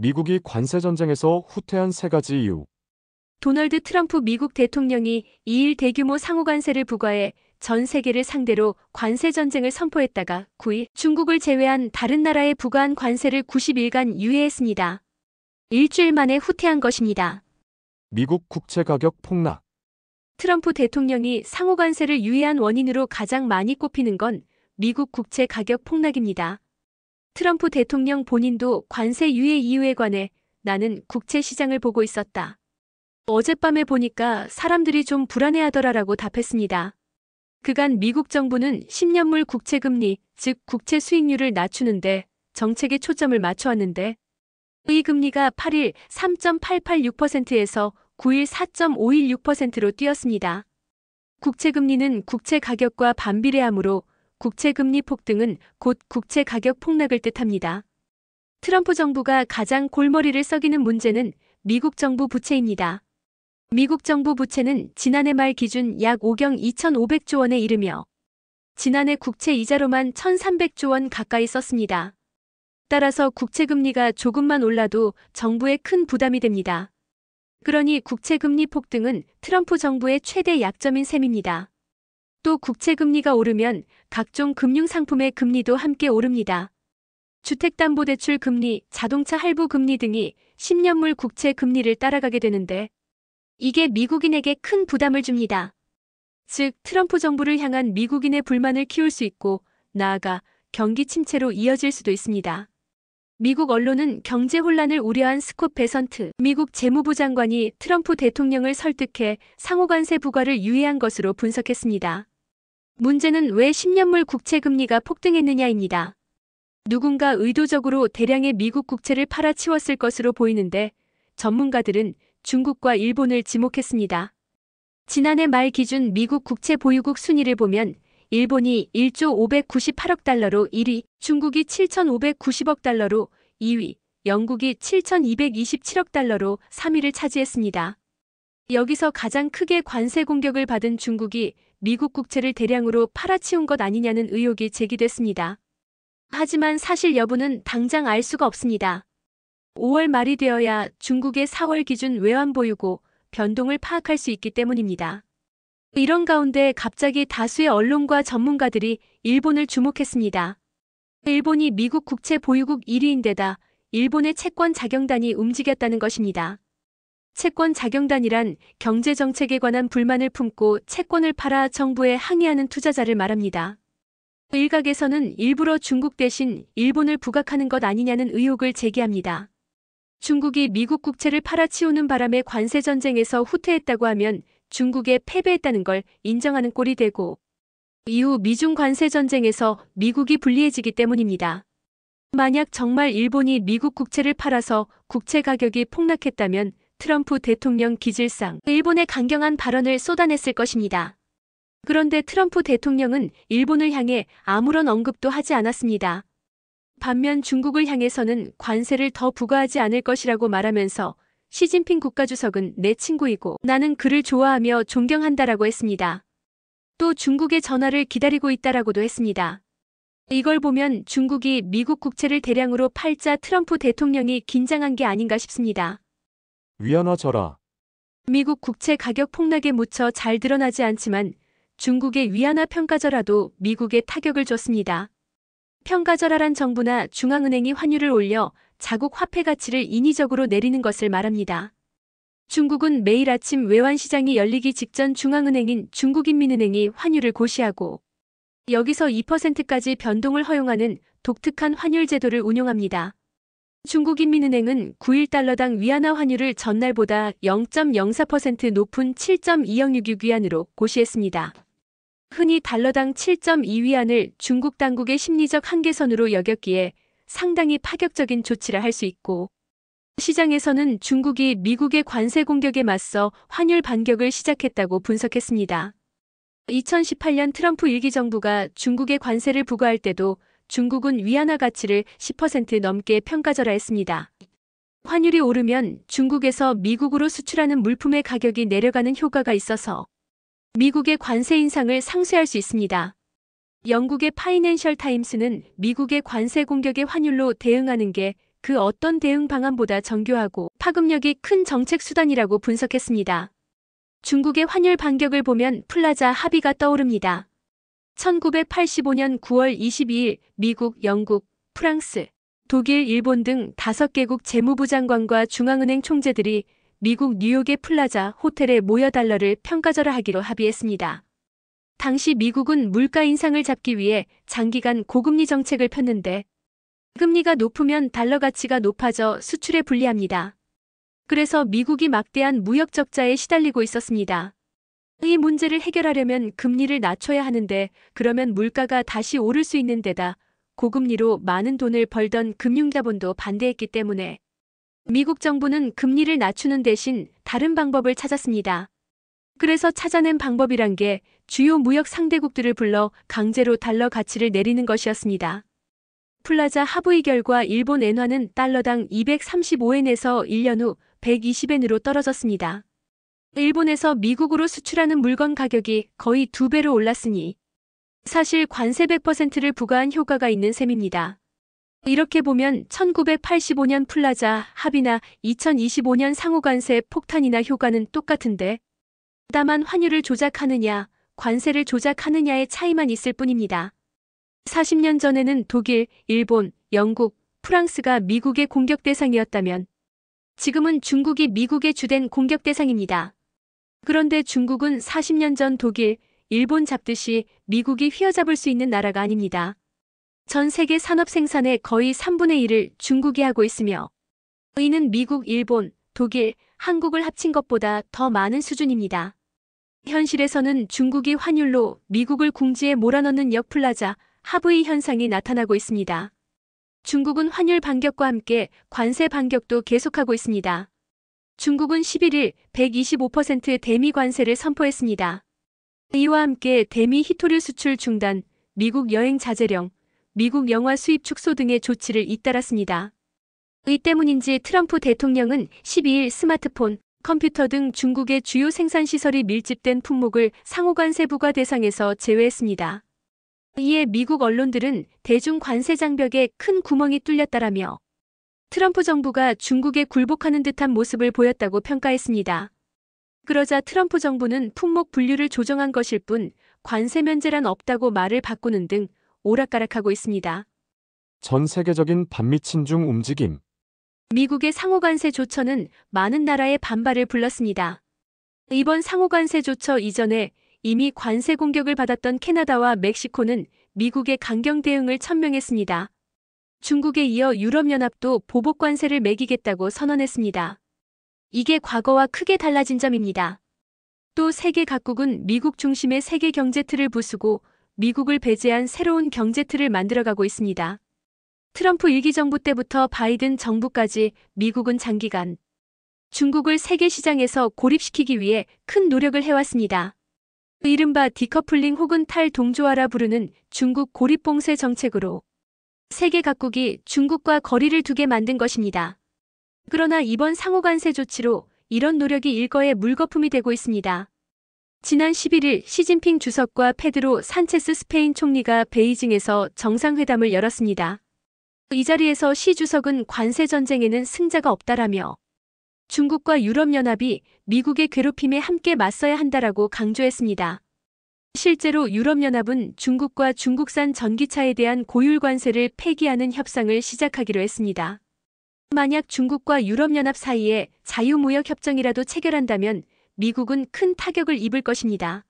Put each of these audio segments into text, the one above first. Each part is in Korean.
미국이 관세 전쟁에서 후퇴한 세 가지 이유. 도널드 트럼프 미국 대통령이 2일 대규모 상호관세를 부과해 전 세계를 상대로 관세 전쟁을 선포했다가 9일 중국을 제외한 다른 나라에 부과한 관세를 90일간 유예했습니다. 일주일 만에 후퇴한 것입니다. 미국 국채 가격 폭락. 트럼프 대통령이 상호관세를 유예한 원인으로 가장 많이 꼽히는 건 미국 국채 가격 폭락입니다. 트럼프 대통령 본인도 관세 유예 이유에 관해 나는 국채 시장을 보고 있었다. 어젯밤에 보니까 사람들이 좀 불안해하더라라고 답했습니다. 그간 미국 정부는 10년물 국채 금리, 즉 국채 수익률을 낮추는데 정책에 초점을 맞춰왔는데 이 금리가 8일 3.886%에서 9일 4.516%로 뛰었습니다. 국채 금리는 국채 가격과 반비례하므로 국채 금리 폭등은 곧 국채 가격 폭락을 뜻합니다. 트럼프 정부가 가장 골머리를 썩이는 문제는 미국 정부 부채입니다. 미국 정부 부채는 지난해 말 기준 약 5경 2,500조 원에 이르며 지난해 국채 이자로만 1,300조 원 가까이 썼습니다. 따라서 국채 금리가 조금만 올라도 정부에 큰 부담이 됩니다. 그러니 국채 금리 폭등은 트럼프 정부의 최대 약점인 셈입니다. 또 국채 금리가 오르면 각종 금융상품의 금리도 함께 오릅니다. 주택담보대출 금리, 자동차 할부 금리 등이 10년물 국채 금리를 따라가게 되는데 이게 미국인에게 큰 부담을 줍니다. 즉 트럼프 정부를 향한 미국인의 불만을 키울 수 있고 나아가 경기 침체로 이어질 수도 있습니다. 미국 언론은 경제 혼란을 우려한 스콧 베선트 미국 재무부 장관이 트럼프 대통령을 설득해 상호관세 부과를 유예한 것으로 분석했습니다. 문제는 왜 10년물 국채 금리가 폭등했느냐입니다. 누군가 의도적으로 대량의 미국 국채를 팔아치웠을 것으로 보이는데 전문가들은 중국과 일본을 지목했습니다. 지난해 말 기준 미국 국채 보유국 순위를 보면 일본이 1조 598억 달러로 1위, 중국이 7,590억 달러로 2위, 영국이 7,227억 달러로 3위를 차지했습니다. 여기서 가장 크게 관세 공격을 받은 중국이 미국 국채를 대량으로 팔아치운 것 아니냐는 의혹이 제기됐습니다. 하지만 사실 여부는 당장 알 수가 없습니다. 5월 말이 되어야 중국의 4월 기준 외환 보유고 변동을 파악할 수 있기 때문입니다. 이런 가운데 갑자기 다수의 언론과 전문가들이 일본을 주목했습니다. 일본이 미국 국채 보유국 1위인데다 일본의 채권 자경단이 움직였다는 것입니다. 채권 자경단이란 경제정책에 관한 불만을 품고 채권을 팔아 정부에 항의하는 투자자를 말합니다. 일각에서는 일부러 중국 대신 일본을 부각하는 것 아니냐는 의혹을 제기합니다. 중국이 미국 국채를 팔아치우는 바람에 관세 전쟁에서 후퇴했다고 하면 중국에 패배했다는 걸 인정하는 꼴이 되고 이후 미중 관세 전쟁에서 미국이 불리해지기 때문입니다. 만약 정말 일본이 미국 국채를 팔아서 국채 가격이 폭락했다면 트럼프 대통령 기질상 일본에 강경한 발언을 쏟아냈을 것입니다. 그런데 트럼프 대통령은 일본을 향해 아무런 언급도 하지 않았습니다. 반면 중국을 향해서는 관세를 더 부과하지 않을 것이라고 말하면서 시진핑 국가주석은 내 친구이고 나는 그를 좋아하며 존경한다라고 했습니다. 또 중국의 전화를 기다리고 있다라고도 했습니다. 이걸 보면 중국이 미국 국채를 대량으로 팔자 트럼프 대통령이 긴장한 게 아닌가 싶습니다. 위안화 절하. 미국 국채 가격 폭락에 묻혀 잘 드러나지 않지만 중국의 위안화 평가절하도 미국에 타격을 줬습니다. 평가절하란 정부나 중앙은행이 환율을 올려 자국 화폐 가치를 인위적으로 내리는 것을 말합니다. 중국은 매일 아침 외환시장이 열리기 직전 중앙은행인 중국인민은행이 환율을 고시하고 여기서 2%까지 변동을 허용하는 독특한 환율 제도를 운용합니다. 중국인민은행은 9일 달러당 위안화 환율을 전날보다 0.04% 높은 7.2066위안으로 고시했습니다. 흔히 달러당 7.2위안을 중국 당국의 심리적 한계선으로 여겼기에 상당히 파격적인 조치라 할 수 있고 시장에서는 중국이 미국의 관세 공격에 맞서 환율 반격을 시작했다고 분석했습니다. 2018년 트럼프 1기 정부가 중국에 관세를 부과할 때도 중국은 위안화 가치를 10% 넘게 평가절하했습니다. 환율이 오르면 중국에서 미국으로 수출하는 물품의 가격이 내려가는 효과가 있어서 미국의 관세 인상을 상쇄할 수 있습니다. 영국의 파이낸셜 타임스는 미국의 관세 공격의 환율로 대응하는 게 그 어떤 대응 방안보다 정교하고 파급력이 큰 정책 수단이라고 분석했습니다. 중국의 환율 반격을 보면 플라자 합의가 떠오릅니다. 1985년 9월 22일 미국, 영국, 프랑스, 독일, 일본 등 5개국 재무부 장관과 중앙은행 총재들이 미국 뉴욕의 플라자 호텔에 모여 달러를 평가절하하기로 합의했습니다. 당시 미국은 물가 인상을 잡기 위해 장기간 고금리 정책을 폈는데 금리가 높으면 달러 가치가 높아져 수출에 불리합니다. 그래서 미국이 막대한 무역 적자에 시달리고 있었습니다. 이 문제를 해결하려면 금리를 낮춰야 하는데 그러면 물가가 다시 오를 수 있는 데다 고금리로 많은 돈을 벌던 금융자본도 반대했기 때문에 미국 정부는 금리를 낮추는 대신 다른 방법을 찾았습니다. 그래서 찾아낸 방법이란 게 주요 무역 상대국들을 불러 강제로 달러 가치를 내리는 것이었습니다. 플라자 합의 결과 일본 엔화는 달러당 235엔에서 1년 후 120엔으로 떨어졌습니다. 일본에서 미국으로 수출하는 물건 가격이 거의 2배로 올랐으니 사실 관세 100%를 부과한 효과가 있는 셈입니다. 이렇게 보면 1985년 플라자 합의나 2025년 상호관세 폭탄이나 효과는 똑같은데 다만 환율을 조작하느냐, 관세를 조작하느냐의 차이만 있을 뿐입니다. 40년 전에는 독일, 일본, 영국, 프랑스가 미국의 공격 대상이었다면 지금은 중국이 미국의 주된 공격 대상입니다. 그런데 중국은 40년 전 독일, 일본 잡듯이 미국이 휘어잡을 수 있는 나라가 아닙니다. 전 세계 산업 생산의 거의 3분의 1을 중국이 하고 있으며 이는 미국, 일본, 독일, 한국을 합친 것보다 더 많은 수준입니다. 현실에서는 중국이 환율로 미국을 궁지에 몰아넣는 역플라자 합의 현상이 나타나고 있습니다. 중국은 환율 반격과 함께 관세 반격도 계속하고 있습니다. 중국은 11일 125%의 대미 관세를 선포했습니다. 이와 함께 대미 히토류 수출 중단, 미국 여행 자제령, 미국 영화 수입 축소 등의 조치를 잇따랐습니다. 이 때문인지 트럼프 대통령은 12일 스마트폰, 컴퓨터 등 중국의 주요 생산시설이 밀집된 품목을 상호관세 부과 대상에서 제외했습니다. 이에 미국 언론들은 대중 관세 장벽에 큰 구멍이 뚫렸다라며 트럼프 정부가 중국에 굴복하는 듯한 모습을 보였다고 평가했습니다. 그러자 트럼프 정부는 품목 분류를 조정한 것일 뿐 관세 면제란 없다고 말을 바꾸는 등 오락가락하고 있습니다. 전 세계적인 반미 친중 움직임. 미국의 상호관세 조처는 많은 나라의 반발을 불렀습니다. 이번 상호관세 조처 이전에 이미 관세 공격을 받았던 캐나다와 멕시코는 미국의 강경 대응을 천명했습니다. 중국에 이어 유럽연합도 보복 관세를 매기겠다고 선언했습니다. 이게 과거와 크게 달라진 점입니다. 또 세계 각국은 미국 중심의 세계 경제 틀을 부수고 미국을 배제한 새로운 경제 틀을 만들어가고 있습니다. 트럼프 일기 정부 때부터 바이든 정부까지 미국은 장기간 중국을 세계 시장에서 고립시키기 위해 큰 노력을 해왔습니다. 이른바 디커플링 혹은 탈동조화라 부르는 중국 고립봉쇄 정책으로 세계 각국이 중국과 거리를 두게 만든 것입니다. 그러나 이번 상호관세 조치로 이런 노력이 일거에 물거품이 되고 있습니다. 지난 11일 시진핑 주석과 페드로 산체스 스페인 총리가 베이징에서 정상회담을 열었습니다. 이 자리에서 시 주석은 관세 전쟁에는 승자가 없다라며 중국과 유럽연합이 미국의 괴롭힘에 함께 맞서야 한다라고 강조했습니다. 실제로 유럽연합은 중국과 중국산 전기차에 대한 고율 관세를 폐기하는 협상을 시작하기로 했습니다. 만약 중국과 유럽연합 사이에 자유무역협정이라도 체결한다면 미국은 큰 타격을 입을 것입니다.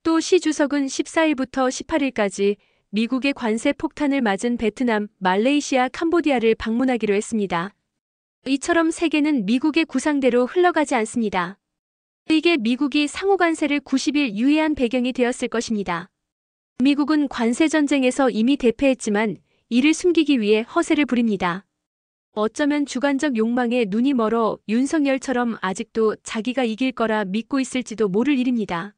또 시 주석은 14일부터 18일까지 미국의 관세 폭탄을 맞은 베트남, 말레이시아, 캄보디아를 방문하기로 했습니다. 이처럼 세계는 미국의 구상대로 흘러가지 않습니다. 이게 미국이 상호관세를 90일 유예한 배경이 되었을 것입니다. 미국은 관세 전쟁에서 이미 대패했지만 이를 숨기기 위해 허세를 부립니다. 어쩌면 주관적 욕망에 눈이 멀어 윤석열처럼 아직도 자기가 이길 거라 믿고 있을지도 모를 일입니다.